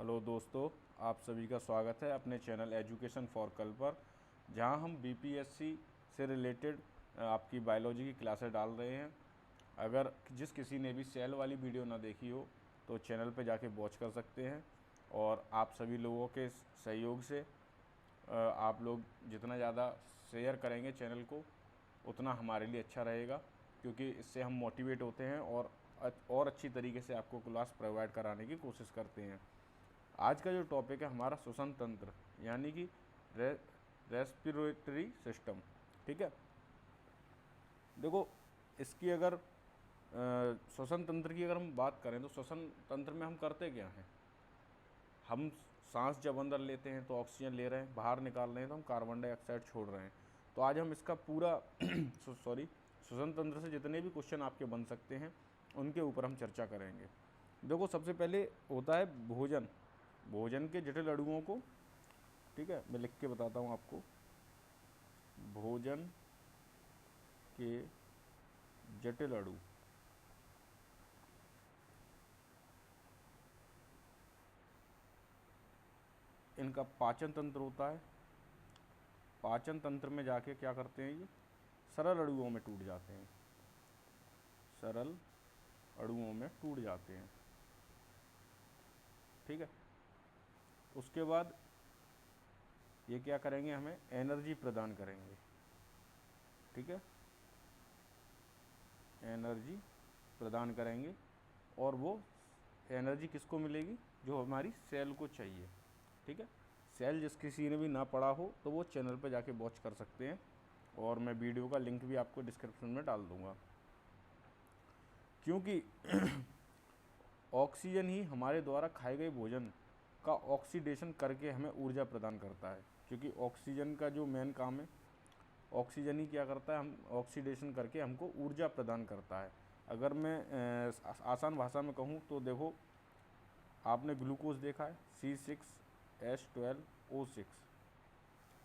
Hello दोस्तों, आप सभी का स्वागत है अपने चैनल एजुकेशन फॉर कल पर, जहां हम बीपीएससी से रिलेटेड आपकी बायोलॉजी की क्लासेस डाल रहे हैं। अगर जिस किसी ने भी सेल वाली वीडियो ना देखी हो तो चैनल पर जाके वॉच कर सकते हैं। और आप सभी लोगों के सहयोग से आप लोग जितना ज़्यादा शेयर करेंगे चैनल को उतना हमारे लिए अच्छा रहेगा, क्योंकि इससे हम मोटिवेट होते हैं और अच्छी तरीके से आपको क्लास प्रोवाइड कराने की कोशिश करते हैं। आज का जो टॉपिक है हमारा श्वसन तंत्र, यानी कि रेस्पिरेटरी सिस्टम। ठीक है, देखो इसकी अगर श्वसन तंत्र की अगर हम बात करें तो श्वसन तंत्र में हम करते क्या हैं। हम सांस जब अंदर लेते हैं तो ऑक्सीजन ले रहे हैं, बाहर निकाल रहे हैं तो हम कार्बन डाइऑक्साइड छोड़ रहे हैं। तो आज हम इसका पूरा श्वसन तंत्र से जितने भी क्वेश्चन आपके बन सकते हैं उनके ऊपर हम चर्चा करेंगे। देखो, सबसे पहले होता है भोजन के जटिल अणुओं को, ठीक है, मैं लिख के बताता हूँ आपको। भोजन के जटिल अणु, इनका पाचन तंत्र होता है। पाचन तंत्र में जाके क्या करते हैं, ये सरल अणुओं में टूट जाते हैं, सरल अणुओं में टूट जाते हैं। ठीक है, उसके बाद ये क्या करेंगे, हमें एनर्जी प्रदान करेंगे। ठीक है, एनर्जी प्रदान करेंगे, और वो एनर्जी किसको मिलेगी, जो हमारी सेल को चाहिए। ठीक है, सेल जिस किसी ने भी ना पढ़ा हो तो वो चैनल पर जाके वॉच कर सकते हैं, और मैं वीडियो का लिंक भी आपको डिस्क्रिप्शन में डाल दूंगा। क्योंकि ऑक्सीजन ही हमारे द्वारा खाए गए भोजन का ऑक्सीडेशन करके हमें ऊर्जा प्रदान करता है। क्योंकि ऑक्सीजन का जो मेन काम है, ऑक्सीजन ही क्या करता है, हम ऑक्सीडेशन करके हमको ऊर्जा प्रदान करता है। अगर मैं आसान भाषा में कहूँ तो देखो, आपने ग्लूकोज देखा है, C6H12O6,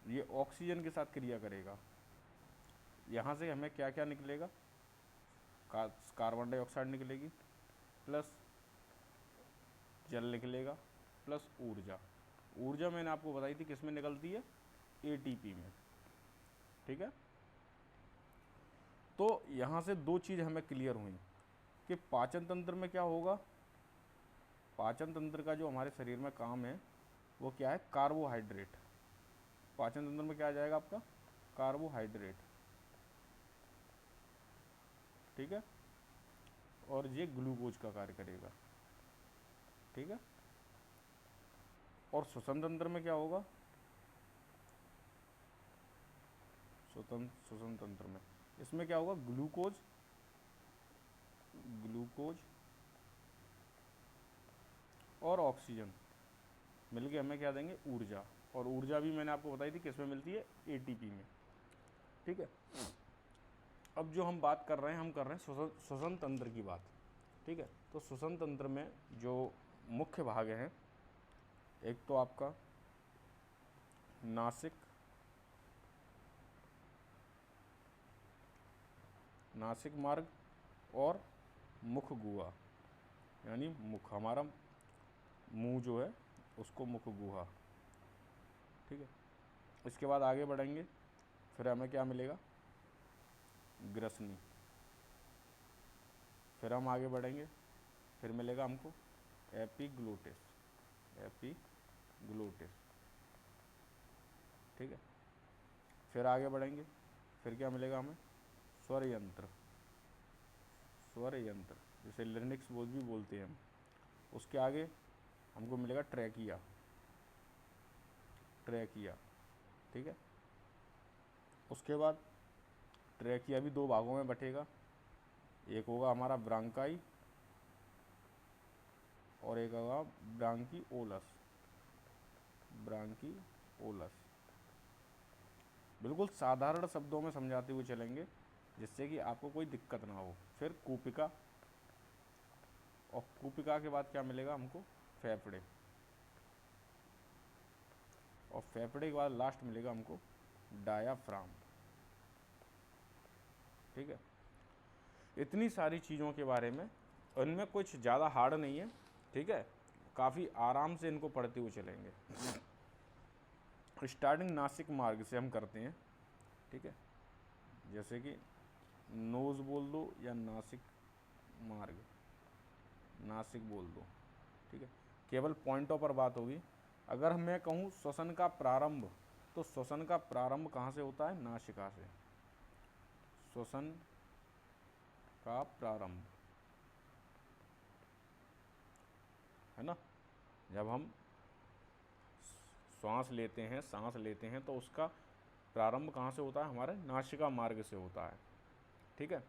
ये ऑक्सीजन के साथ क्रिया करेगा। यहाँ से हमें क्या क्या निकलेगा, कार्बन डाइऑक्साइड निकलेगी, प्लस जल निकलेगा, प्लस ऊर्जा। ऊर्जा मैंने आपको बताई थी किस में निकलती है, ATP में। ठीक है, तो यहाँ से दो चीज़ हमें क्लियर हुई कि पाचन तंत्र में क्या होगा। पाचन तंत्र का जो हमारे शरीर में काम है वो क्या है, कार्बोहाइड्रेट। पाचन तंत्र में क्या आ जाएगा आपका, कार्बोहाइड्रेट। ठीक है, और ये ग्लूकोज का कार्य करेगा। ठीक है, और श्वसन तंत्र में क्या होगा, श्वसन तंत्र में इसमें क्या होगा, ग्लूकोज और ऑक्सीजन मिलके हमें क्या देंगे, ऊर्जा। और ऊर्जा भी मैंने आपको बताई थी किस में मिलती है, ATP में। ठीक है, अब जो हम बात कर रहे हैं, हम कर रहे हैं श्वसन तंत्र की बात। ठीक है, तो श्वसन तंत्र में जो मुख्य भाग हैं, एक तो आपका नासिक मार्ग और मुख गुहा, यानी मुख, हमारा मुंह जो है उसको मुख गुहा। ठीक है, इसके बाद आगे बढ़ेंगे, फिर हमें क्या मिलेगा, ग्रसनी। फिर हम आगे बढ़ेंगे, फिर मिलेगा हमको एपिग्लोटिस। ठीक है, फिर आगे बढ़ेंगे, फिर क्या मिलेगा हमें, स्वर यंत्र, जिसे लिरिक्स भी बोलते हैं हम। उसके आगे हमको मिलेगा ट्रैकिया। ठीक है, उसके बाद ट्रैकिया भी दो भागों में बटेगा, एक होगा हमारा ब्रांकाई और एक होगा ब्रांकीओलस। बिल्कुल साधारण शब्दों में समझाते हुए चलेंगे जिससे कि आपको कोई दिक्कत ना हो। फिर कूपिका, और कूपिका के बाद क्या मिलेगा हमको, फेफड़े, और फेफड़े के बाद लास्ट मिलेगा हमको डायाफ्राम। ठीक है, इतनी सारी चीज़ों के बारे में, उनमें कुछ ज़्यादा हार्ड नहीं है। ठीक है, काफ़ी आराम से इनको पढ़ते हुए चलेंगे। स्टार्टिंग नासिक मार्ग से हम करते हैं, ठीक है, जैसे कि नोज़ बोल दो या नासिक मार्ग, नासिक बोल दो, ठीक है, केवल पॉइंटों पर बात होगी। अगर मैं कहूँ श्वसन का प्रारंभ, तो श्वसन का प्रारंभ कहाँ से होता है? नासिका से। श्वसन का प्रारंभ, है ना, जब हम सांस लेते हैं तो उसका प्रारंभ कहाँ से होता है? हमारे नासिका मार्ग से होता है, ठीक है।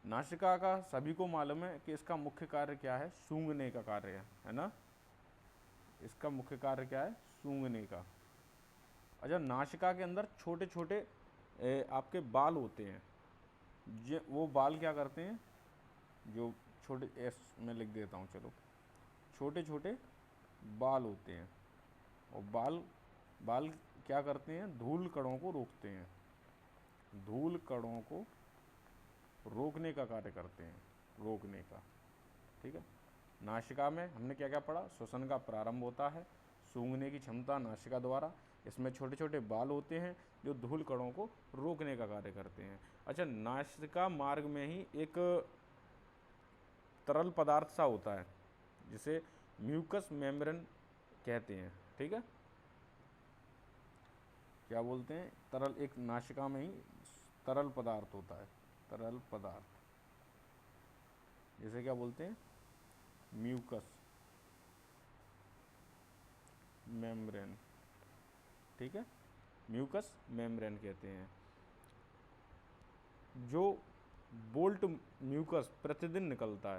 नासिका का सभी को मालूम है कि इसका मुख्य कार्य क्या है? सूंघने का कार्य है ना, इसका मुख्य कार्य क्या है? सूंघने का। अच्छा, नासिका के अंदर छोटे छोटे आपके बाल होते हैं, वो बाल क्या करते हैं? जो छोटे, मैं लिख देता हूँ, चलो, छोटे छोटे बाल होते हैं, और बाल क्या करते हैं? धूल कणों को रोकते हैं, धूल कणों को रोकने का कार्य करते हैं, रोकने का, ठीक है। नासिका में हमने क्या क्या पढ़ा? श्वसन का प्रारंभ होता है, सूंघने की क्षमता नासिका द्वारा, इसमें छोटे छोटे बाल होते हैं जो धूल कणों को रोकने का कार्य करते हैं। अच्छा, नासिका मार्ग में ही एक तरल पदार्थ सा होता है जिसे म्यूकस मेम्ब्रेन कहते हैं, ठीक है। क्या बोलते हैं? तरल, एक नासिका में ही तरल पदार्थ होता है, तरल पदार्थ, जिसे क्या बोलते हैं? म्यूकस मेम्ब्रेन, ठीक है, म्यूकस मेम्ब्रेन कहते हैं। जो बोल्ट म्यूकस प्रतिदिन निकलता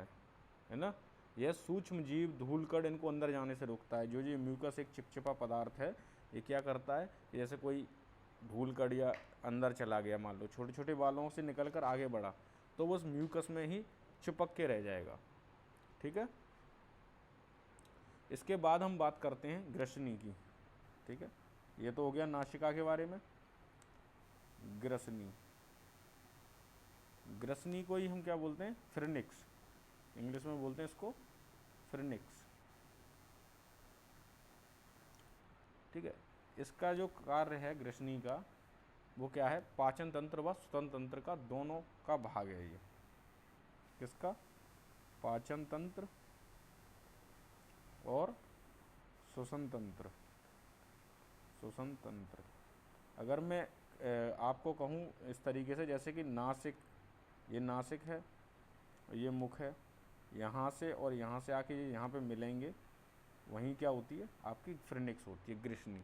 है ना, यह सूक्ष्म जीव धूलकण इनको अंदर जाने से रोकता है। जो ये म्यूकस एक चिपचिपा पदार्थ है, ये क्या करता है? जैसे कोई धूलकण या अंदर चला गया, मान लो छोटे छोटे बालों से निकलकर आगे बढ़ा, तो वो उस म्यूकस में ही चिपक के रह जाएगा, ठीक है। इसके बाद हम बात करते हैं ग्रसनी की, ठीक है। ये तो हो गया नासिका के बारे में। ग्रसनी, ग्रसनी को ही हम क्या बोलते हैं? फ्रिनिक्स, इंग्लिश में बोलते हैं इसको फ्रिनिक्स, ठीक है। इसका जो कार्य है ग्रसनी का, वो क्या है? पाचन तंत्र व श्वसन तंत्र का दोनों का भाग है ये। किसका? पाचन तंत्र और श्वसन तंत्र, श्वसन तंत्र। अगर मैं आपको कहूँ इस तरीके से, जैसे कि नासिक, ये नासिक है, ये मुख है, यहाँ से और यहाँ से आके ये यहाँ पे मिलेंगे, वहीं क्या होती है? आपकी फ्रिनिक्स होती है, ग्रसनी,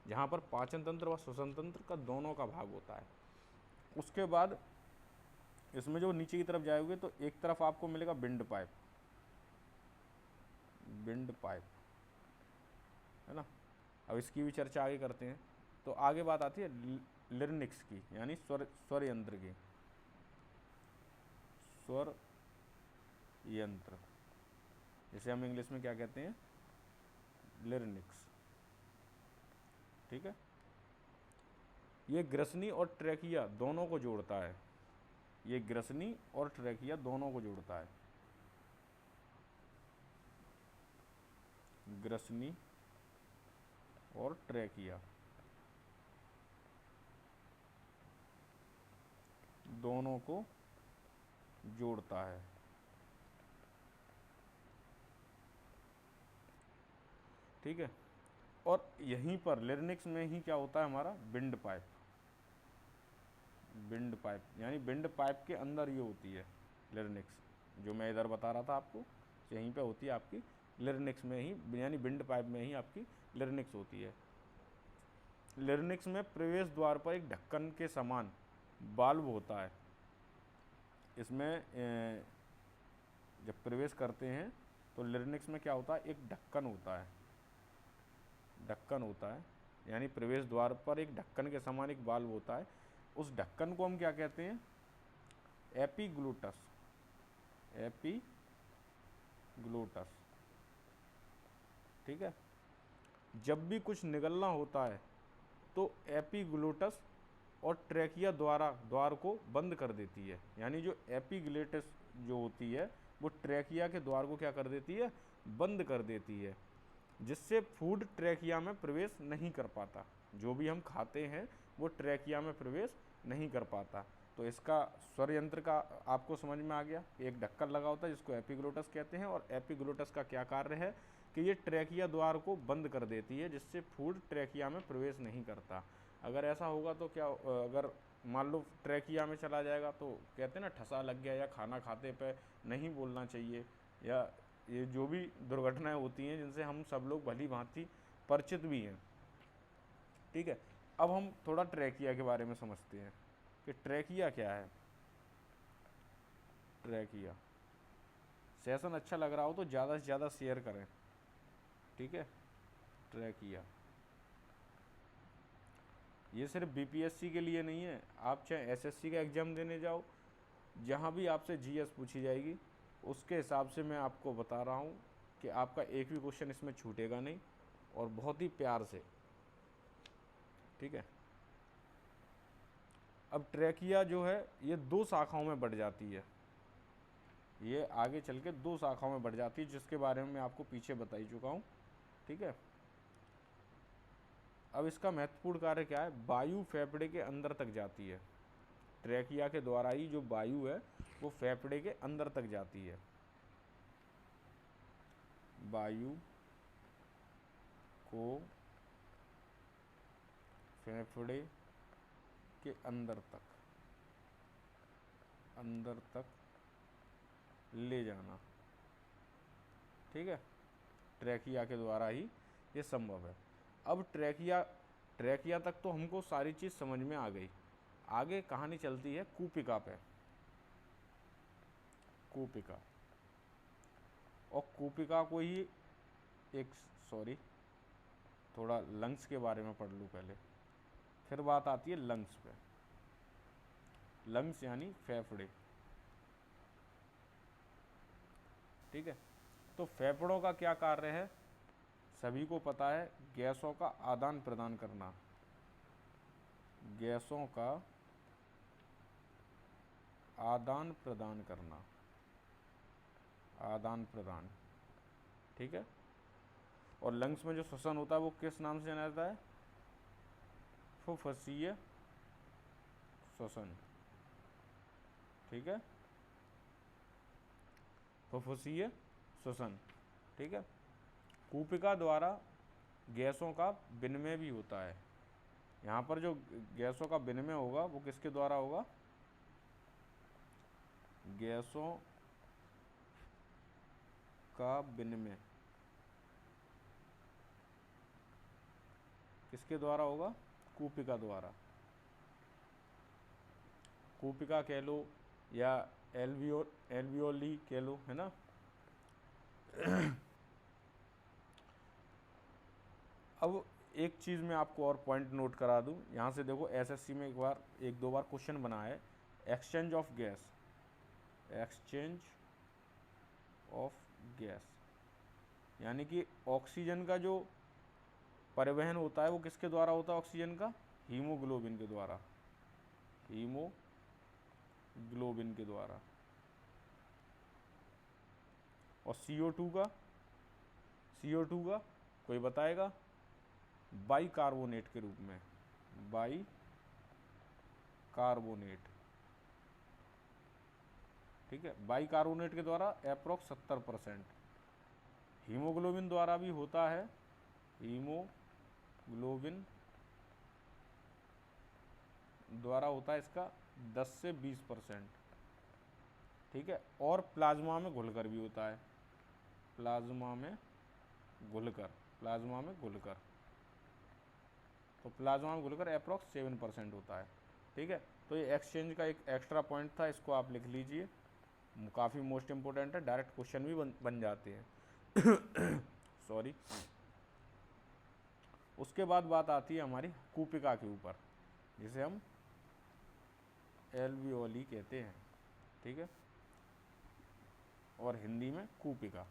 जहाँ पर पाचन तंत्र व श्वसन तंत्र का दोनों का भाग होता है। उसके बाद इसमें जो नीचे की तरफ जाओगे तो एक तरफ आपको मिलेगा विंड पाइप, विंड पाइप, है ना। अब इसकी भी चर्चा आगे करते हैं। तो आगे बात आती है लिरिनिक्स की, यानी स्वर यंत्र की, स्वर यंत्र, जिसे हम इंग्लिश में क्या कहते हैं? लिरिनिक्स, ठीक है। ये ग्रसनी और ट्रैकिया दोनों को जोड़ता है, ये ग्रसनी और ट्रैकिया दोनों को जोड़ता है, ग्रसनी और ट्रैकिया दोनों को जोड़ता है, ठीक है। और यहीं पर लिरिनिक्स में ही क्या होता है हमारा? विंड पाइप, विंड पाइप, यानी विंड पाइप के अंदर ये होती है लिरिनिक्स, जो मैं इधर बता रहा था आपको, यहीं पे होती है आपकी लिरिनिक्स में ही, यानी विंड पाइप में ही आपकी लिरिनिक्स होती है। लिरिनिक्स में प्रवेश द्वार पर एक ढक्कन के समान बाल्ब होता है। इसमें जब प्रवेश करते हैं तो लिरिनिक्स में क्या होता है? एक ढक्कन होता है, ढक्कन होता है, यानी प्रवेश द्वार पर एक ढक्कन के समान एक बाल्ब होता है। उस ढक्कन को हम क्या कहते हैं? एपिग्लोटस, एपिग्लोटस, ठीक है। जब भी कुछ निगलना होता है तो एपिग्लोटस और ट्रैकिया द्वार को बंद कर देती है, यानी जो एपिग्लोटस जो होती है वो ट्रैकिया के द्वार को क्या कर देती है? बंद कर देती है, जिससे फूड ट्रैकिया में प्रवेश नहीं कर पाता। जो भी हम खाते हैं वो ट्रैकिया में प्रवेश नहीं कर पाता। तो इसका स्वर यंत्र का आपको समझ में आ गया। एक ढक्कन लगा होता है जिसको एपिग्लोटस कहते हैं, और एपिग्लोटस का क्या कार्य है कि ये ट्रैकिया द्वार को बंद कर देती है, जिससे फूड ट्रैकिया में प्रवेश नहीं करता। अगर ऐसा होगा तो क्या, अगर मान लो ट्रैकिया में चला जाएगा तो कहते हैं ना ठसा लग गया, या खाना खाते पे नहीं बोलना चाहिए, या ये जो भी दुर्घटनाएं होती हैं जिनसे हम सब लोग भली भांति परिचित भी हैं। ठीक है, अब हम थोड़ा ट्रैकिया के बारे में समझते हैं कि ट्रैकिया क्या है। ट्रैकिया सेशन अच्छा लग रहा हो तो ज़्यादा से ज़्यादा शेयर करें। ठीक है, ट्रैकिया ये सिर्फ बीपीएससी के लिए नहीं है, आप चाहे एसएससी का एग्ज़ाम देने जाओ, जहाँ भी आपसे जीएस पूछी जाएगी उसके हिसाब से मैं आपको बता रहा हूँ कि आपका एक भी क्वेश्चन इसमें छूटेगा नहीं, और बहुत ही प्यार से। ठीक है, अब ट्रैकिया जो है ये 2 शाखाओं में बढ़ जाती है, ये आगे चल के 2 शाखाओं में बढ़ जाती है, जिसके बारे में मैं आपको पीछे बता ही चुका हूँ। ठीक है, अब इसका महत्वपूर्ण कार्य क्या है, वायु फेफड़े के अंदर तक जाती है। ट्रैकिया के द्वारा ही जो वायु है वो फेफड़े के अंदर तक जाती है। वायु को फेफड़े के अंदर तक ले जाना। ठीक है, ट्रैकिया के द्वारा ही ये संभव है। अब ट्रैकिया तक तो हमको सारी चीज़ समझ में आ गई। आगे कहानी चलती है कूपिका पे। कूपिका, और कूपिका को ही थोड़ा लंग्स के बारे में पढ़ लूँ पहले, फिर बात आती है लंग्स पे। लंग्स यानी फेफड़े। ठीक है, तो फेफड़ों का क्या कार्य है, सभी को पता है, गैसों का आदान प्रदान करना। गैसों का आदान प्रदान करना, आदान प्रदान। ठीक है, और लंग्स में जो श्वसन होता है वो किस नाम से जाना जाता है, फुफ्फुसीय श्वसन। ठीक है, फुफ्फुसीय श्वसन। ठीक है, कूपिका द्वारा गैसों का विनिमय भी होता है। यहाँ पर जो गैसों का विनिमय होगा वो किसके द्वारा होगा, गैसों का विनिमय किसके द्वारा होगा, कूपिका द्वारा। कूपिका कह लो या एल्वियोली कह लो, है ना। अब एक चीज़ मैं आपको और पॉइंट नोट करा दूं, यहाँ से देखो एसएससी में एक दो बार क्वेश्चन बना है, exchange of gas. Exchange of gas यानी कि ऑक्सीजन का जो परिवहन होता है वो किसके द्वारा होता है, ऑक्सीजन का हीमोग्लोबिन के द्वारा। हीमोग्लोबिन के द्वारा। और CO2 का कोई बताएगा, बाइकार्बोनेट के रूप में। बाइकार्बोनेट। ठीक है, बाइकार्बोनेट के द्वारा अप्रोक्स 70%। हीमोग्लोबिन द्वारा भी होता है, हीमोग्लोबिन द्वारा होता है इसका 10 से 20%। ठीक है, और प्लाज्मा में घुलकर भी होता है, प्लाज्मा में घुलकर। तो प्लाज्मा में घुलकर अप्रोक्स 7% होता है। ठीक है, तो ये एक्सचेंज का एक एक्स्ट्रा पॉइंट था, इसको आप लिख लीजिए, काफ़ी मोस्ट इम्पोर्टेंट है, डायरेक्ट क्वेश्चन भी बन जाते हैं। सॉरी। उसके बाद बात आती है हमारी कूपिका के ऊपर, जिसे हम एल्वियोली कहते हैं। ठीक है, और हिंदी में कूपिका।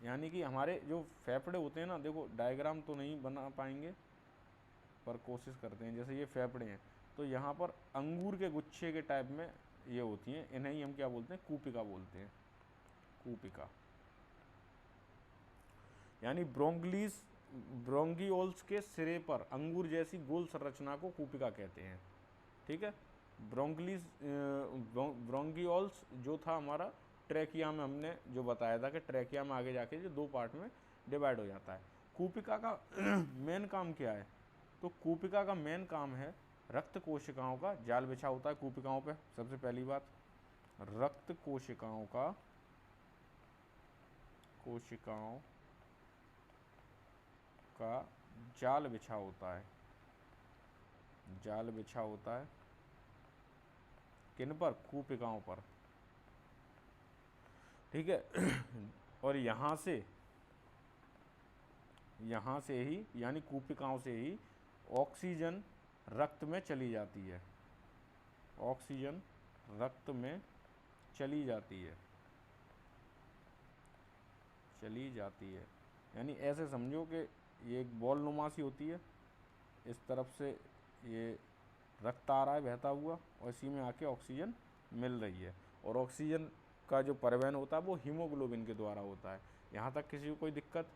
यानी कि हमारे जो फेफड़े होते हैं ना, देखो डायग्राम तो नहीं बना पाएंगे पर कोशिश करते हैं। जैसे ये फेफड़े हैं, तो यहाँ पर अंगूर के गुच्छे के टाइप में ये होती हैं, इन्हें ही हम क्या बोलते हैं, कूपिका बोलते हैं। कूपिका। यानी ब्रोंगियोल्स के सिरे पर अंगूर जैसी गोल संरचना को कूपिका कहते हैं। ठीक है, ब्रोंगियोल्स जो था हमारा ट्रैकिया में, हमने जो बताया था कि ट्रैकिया में आगे जाके जो 2 पार्ट में डिवाइड हो जाता है। कूपिका का मेन काम क्या है? तो कूपिका का मेन काम है रक्त कोशिकाओं का जाल बिछा होता है कूपिकाओं पे। सबसे पहली बात, रक्त कोशिकाओं का जाल बिछा होता है। जाल बिछा होता है किन पर? कूपिकाओं पर। ठीक है और यहाँ से ही यानी कूपिकाओं से ही ऑक्सीजन रक्त में चली जाती है। ऑक्सीजन रक्त में चली जाती है। यानी ऐसे समझो कि ये एक बॉल नुमा सी होती है, इस तरफ से ये रक्त आ रहा है बहता हुआ और इसी में आके ऑक्सीजन मिल रही है। और ऑक्सीजन का जो परिवहन होता है वो हीमोग्लोबिन के द्वारा होता है। यहाँ तक किसी को कोई दिक्कत?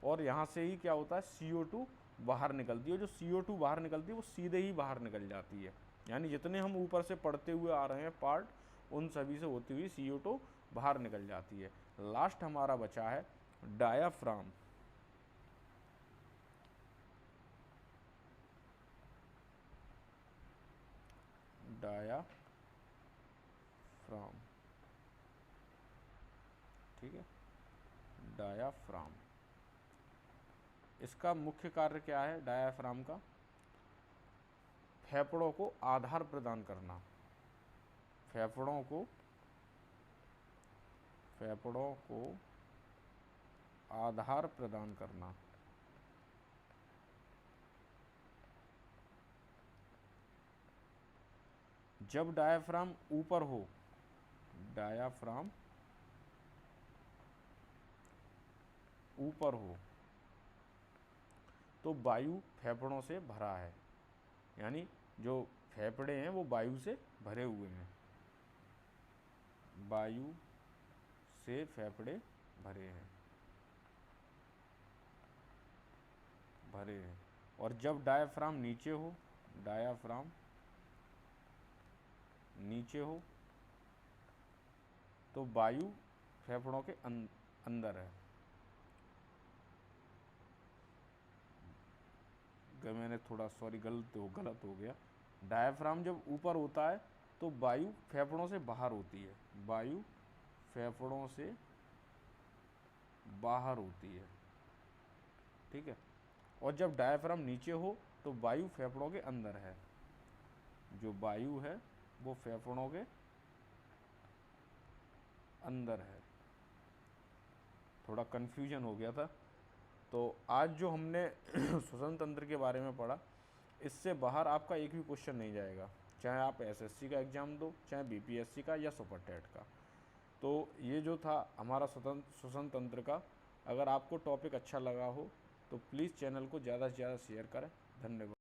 और यहाँ से ही क्या होता है, CO2 बाहर निकलती है। जो CO2 बाहर निकलती है वो सीधे ही बाहर निकल जाती है। यानी जितने हम ऊपर से पढ़ते हुए आ रहे हैं पार्ट, उन सभी से होती हुई CO2 बाहर निकल जाती है। लास्ट हमारा बचा है डायाफ्राम। ठीक है, डायाफ्राम। इसका मुख्य कार्य क्या है डायाफ्राम का? फेफड़ों को आधार प्रदान करना। फेफड़ों को आधार प्रदान करना। जब डायाफ्राम ऊपर हो तो वायु फेफड़ों से भरा है। यानी जो फेफड़े हैं वो वायु से भरे हुए हैं। वायु से फेफड़े भरे हैं। और जब डायाफ्राम नीचे हो तो वायु फेफड़ों के अंदर है। मैंने थोड़ा गलत हो गया। डायाफ्राम जब ऊपर होता है तो वायु फेफड़ों से बाहर होती है। वायु फेफड़ों से बाहर होती है। ठीक है, और जब डायाफ्राम नीचे हो तो वायु फेफड़ों के अंदर है। जो वायु है वो फेफड़ों के अंदर है। थोड़ा कन्फ्यूजन हो गया था। तो आज जो हमने श्वसन तंत्र के बारे में पढ़ा, इससे बाहर आपका एक भी क्वेश्चन नहीं जाएगा, चाहे आप SSC का एग्ज़ाम दो, चाहे BPSC का या सुपर टेट का। तो ये जो था हमारा श्वसन तंत्र का। अगर आपको टॉपिक अच्छा लगा हो तो प्लीज़ चैनल को ज़्यादा से ज़्यादा शेयर करें। धन्यवाद।